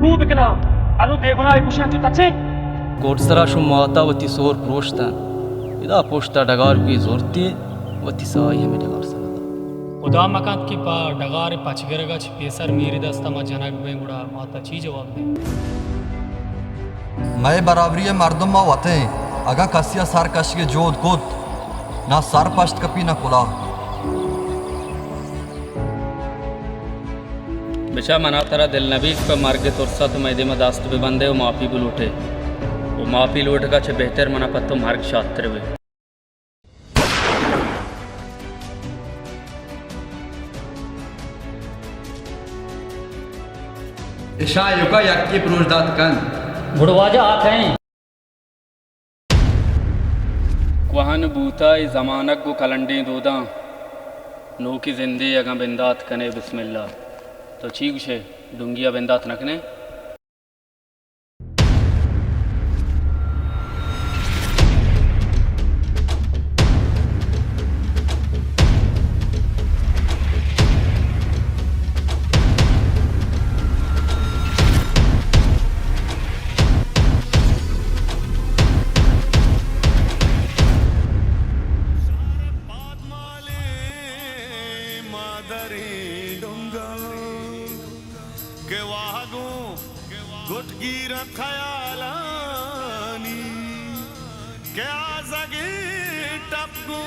Ku bikna anu beguna kushan tu tatse Gordsara shumata wati sor proshtan ida poshta dagar ki zorti wati sahi hame dagar sa खुदा मकान की पा डगारे पचगरगा pacer मेरी दस्ता मा जनक बेंगुड़ा माता ची जवाब दे मैं बराबरी मर्दम मा वते अगा कसिया सर कश के जोध कुत ना सर पश्त कपी ना कुला बिशा मना तरा दिल नबीज पे मार्ग तुरसा तो मैदे में दास्त पे बंदे वो माफी भी लूटे वो माफी लूट का छे बेहतर मना पत्तो मार्ग शास्त्र वे इशा युका यक्की प्रोजदात कन बुढ़वाजा आत हैं कुहन बूता जमानक को कलंडी दूदा नो की जिंदे अगा बिंदात कने बिस्मिल्लाह तो ठीक छे डुंगिया बिंदात नकने के वागू गुटगीर खयालानी के आजगी टपकू